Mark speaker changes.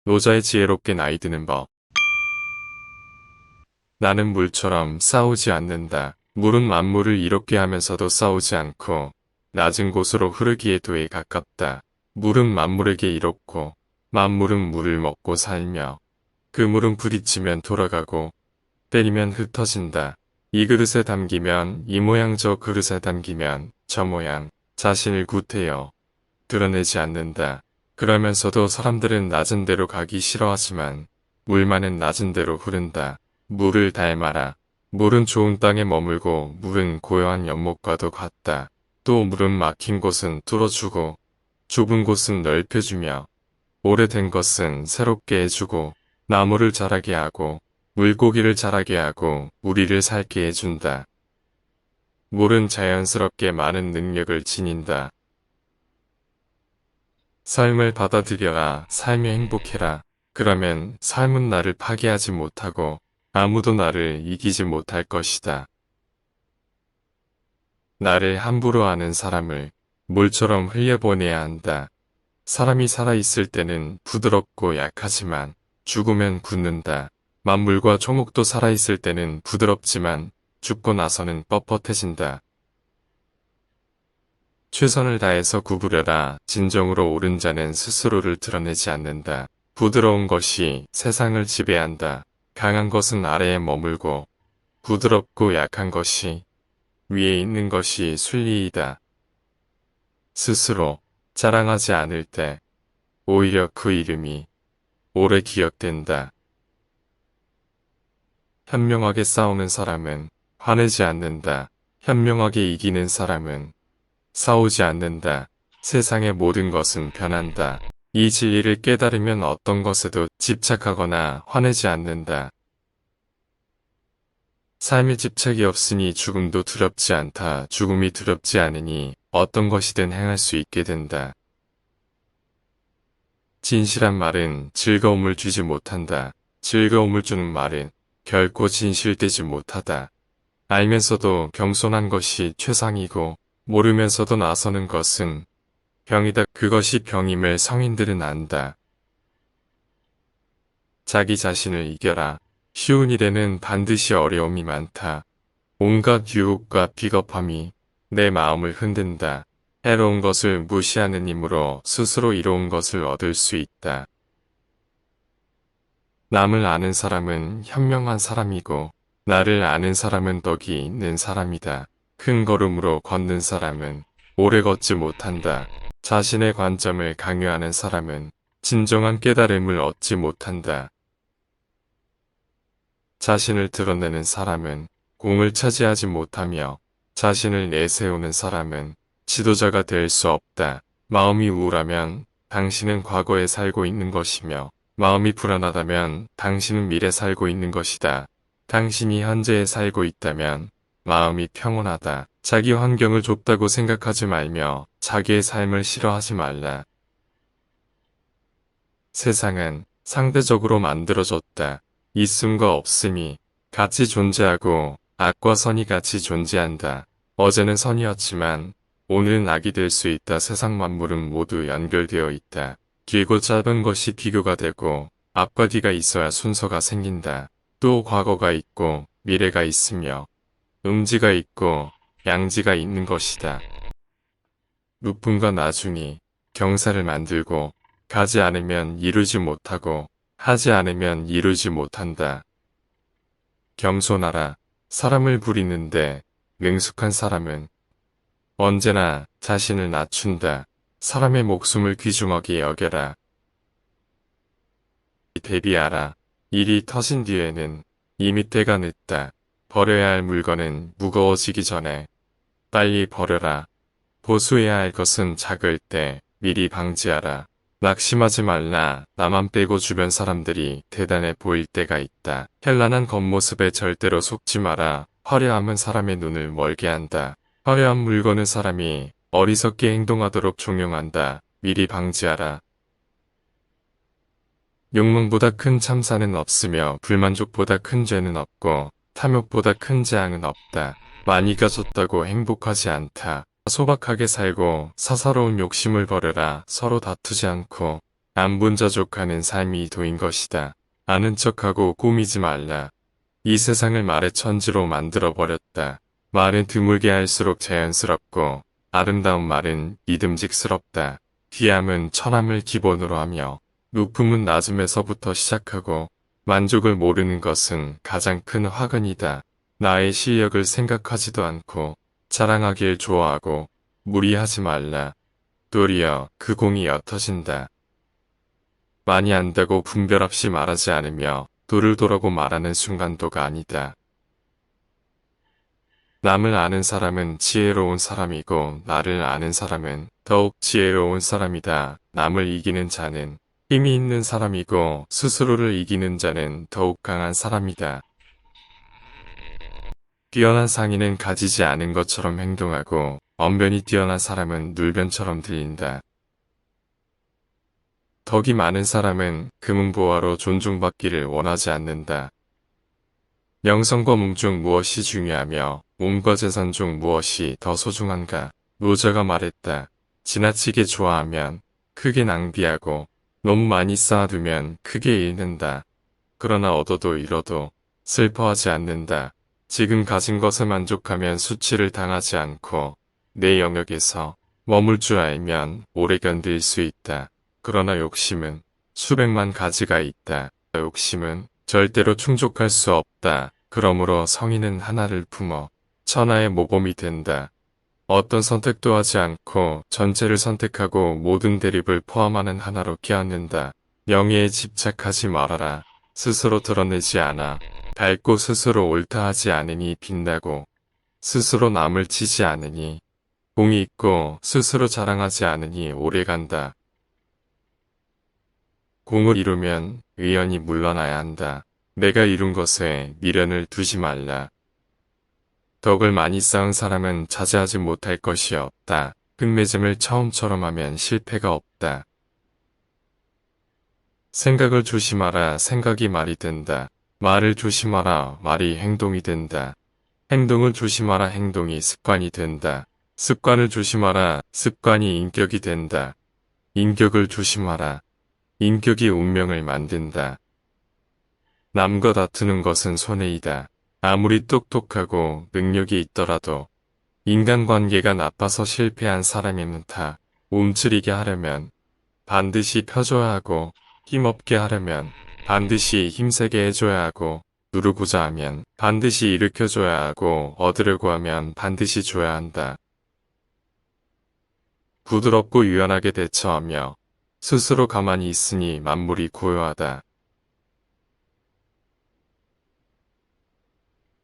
Speaker 1: 노자의 지혜롭게 나이 드는 법. 나는 물처럼 싸우지 않는다. 물은 만물을 이롭게 하면서도 싸우지 않고 낮은 곳으로 흐르기에 도에 가깝다. 물은 만물에게 이롭고 만물은 물을 먹고 살며 그 물은 부딪히면 돌아가고 때리면 흩어진다. 이 그릇에 담기면 이 모양 저 그릇에 담기면 저 모양 자신을 구태여 드러내지 않는다. 그러면서도 사람들은 낮은 데로 가기 싫어하지만 물만은 낮은 데로 흐른다. 물을 닮아라. 물은 좋은 땅에 머물고 물은 고요한 연못과도 같다. 또 물은 막힌 곳은 뚫어주고 좁은 곳은 넓혀주며 오래된 것은 새롭게 해주고 나무를 자라게 하고 물고기를 자라게 하고 우리를 살게 해준다. 물은 자연스럽게 많은 능력을 지닌다. 삶을 받아들여라. 삶에 행복해라. 그러면 삶은 나를 파괴하지 못하고 아무도 나를 이기지 못할 것이다. 나를 함부로 하는 사람을 물처럼 흘려보내야 한다. 사람이 살아있을 때는 부드럽고 약하지만 죽으면 굳는다. 만물과 초목도 살아있을 때는 부드럽지만 죽고 나서는 뻣뻣해진다. 최선을 다해서 구부려라. 진정으로 옳은 자는 스스로를 드러내지 않는다. 부드러운 것이 세상을 지배한다. 강한 것은 아래에 머물고 부드럽고 약한 것이 위에 있는 것이 순리이다. 스스로 자랑하지 않을 때 오히려 그 이름이 오래 기억된다. 현명하게 싸우는 사람은 화내지 않는다. 현명하게 이기는 사람은 싸우지 않는다. 세상의 모든 것은 변한다. 이 진리를 깨달으면 어떤 것에도 집착하거나 화내지 않는다. 삶에 집착이 없으니 죽음도 두렵지 않다. 죽음이 두렵지 않으니 어떤 것이든 행할 수 있게 된다. 진실한 말은 즐거움을 주지 못한다. 즐거움을 주는 말은 결코 진실되지 못하다. 알면서도 겸손한 것이 최상이고 모르면서도 나서는 것은 병이다. 그것이 병임을 성인들은 안다. 자기 자신을 이겨라. 쉬운 일에는 반드시 어려움이 많다. 온갖 유혹과 비겁함이 내 마음을 흔든다. 해로운 것을 무시하는 힘으로 스스로 이로운 것을 얻을 수 있다. 남을 아는 사람은 현명한 사람이고 나를 아는 사람은 덕이 있는 사람이다. 큰 걸음으로 걷는 사람은 오래 걷지 못한다. 자신의 관점을 강요하는 사람은 진정한 깨달음을 얻지 못한다. 자신을 드러내는 사람은 공을 차지하지 못하며 자신을 내세우는 사람은 지도자가 될 수 없다. 마음이 우울하면 당신은 과거에 살고 있는 것이며 마음이 불안하다면 당신은 미래 살고 있는 것이다. 당신이 현재에 살고 있다면 마음이 평온하다. 자기 환경을 좁다고 생각하지 말며 자기의 삶을 싫어하지 말라. 세상은 상대적으로 만들어졌다. 있음과 없음이 같이 존재하고 악과 선이 같이 존재한다. 어제는 선이었지만 오늘은 악이 될 수 있다. 세상 만물은 모두 연결되어 있다. 길고 짧은 것이 비교가 되고 앞과 뒤가 있어야 순서가 생긴다. 또 과거가 있고 미래가 있으며 음지가 있고 양지가 있는 것이다. 높음과 나중이 경사를 만들고 가지 않으면 이루지 못하고 하지 않으면 이루지 못한다. 겸손하라. 사람을 부리는데 능숙한 사람은 언제나 자신을 낮춘다. 사람의 목숨을 귀중하게 여겨라. 대비하라. 일이 터진 뒤에는 이미 때가 늦다. 버려야 할 물건은 무거워지기 전에 빨리 버려라. 보수해야 할 것은 작을 때 미리 방지하라. 낙심하지 말라. 나만 빼고 주변 사람들이 대단해 보일 때가 있다. 현란한 겉모습에 절대로 속지 마라. 화려함은 사람의 눈을 멀게 한다. 화려한 물건은 사람이 어리석게 행동하도록 종용한다. 미리 방지하라. 욕망보다 큰 참사는 없으며 불만족보다 큰 죄는 없고 탐욕보다 큰 재앙은 없다. 많이 가졌다고 행복하지 않다. 소박하게 살고 사사로운 욕심을 버려라. 서로 다투지 않고 안 본 자족하는 삶이 도인 것이다. 아는 척하고 꾸미지 말라. 이 세상을 말의 천지로 만들어버렸다. 말은 드물게 할수록 자연스럽고 아름다운 말은 믿음직스럽다. 귀함은 천함을 기본으로 하며 높음은 낮음에서부터 시작하고 만족을 모르는 것은 가장 큰 화근이다. 나의 실력을 생각하지도 않고 자랑하길 좋아하고 무리하지 말라. 도리어 그 공이 옅어진다. 많이 안다고 분별 없이 말하지 않으며 도를 도라고 말하는 순간도가 아니다. 남을 아는 사람은 지혜로운 사람이고 나를 아는 사람은 더욱 지혜로운 사람이다. 남을 이기는 자는 힘이 있는 사람이고 스스로를 이기는 자는 더욱 강한 사람이다. 뛰어난 상인은 가지지 않은 것처럼 행동하고 언변이 뛰어난 사람은 눌변처럼 들린다. 덕이 많은 사람은 금은보화로 존중받기를 원하지 않는다. 명성과 몽 중 무엇이 중요하며 몸과 재산 중 무엇이 더 소중한가? 노자가 말했다. 지나치게 좋아하면 크게 낭비하고 너무 많이 쌓아두면 크게 잃는다. 그러나 얻어도 잃어도 슬퍼하지 않는다. 지금 가진 것에 만족하면 수치를 당하지 않고 내 영역에서 머물 줄 알면 오래 견딜 수 있다. 그러나 욕심은 수백만 가지가 있다. 욕심은 절대로 충족할 수 없다. 그러므로 성인은 하나를 품어 천하의 모범이 된다. 어떤 선택도 하지 않고 전체를 선택하고 모든 대립을 포함하는 하나로 끼얹는다. 명예에 집착하지 말아라. 스스로 드러내지 않아. 밝고 스스로 옳다 하지 않으니 빛나고 스스로 남을 치지 않으니 공이 있고 스스로 자랑하지 않으니 오래간다. 공을 이루면 의연히 물러나야 한다. 내가 이룬 것에 미련을 두지 말라. 덕을 많이 쌓은 사람은 자제하지 못할 것이 없다. 흙매짐을 처음처럼 하면 실패가 없다. 생각을 조심하라. 생각이 말이 된다. 말을 조심하라. 말이 행동이 된다. 행동을 조심하라. 행동이 습관이 된다. 습관을 조심하라. 습관이 인격이 된다. 인격을 조심하라. 인격이 운명을 만든다. 남과 다투는 것은 손해이다. 아무리 똑똑하고 능력이 있더라도 인간관계가 나빠서 실패한 사람이면 다 움츠리게 하려면 반드시 펴줘야 하고 힘없게 하려면 반드시 힘세게 해줘야 하고 누르고자 하면 반드시 일으켜줘야 하고 얻으려고 하면 반드시 줘야 한다. 부드럽고 유연하게 대처하며 스스로 가만히 있으니 만물이 고요하다.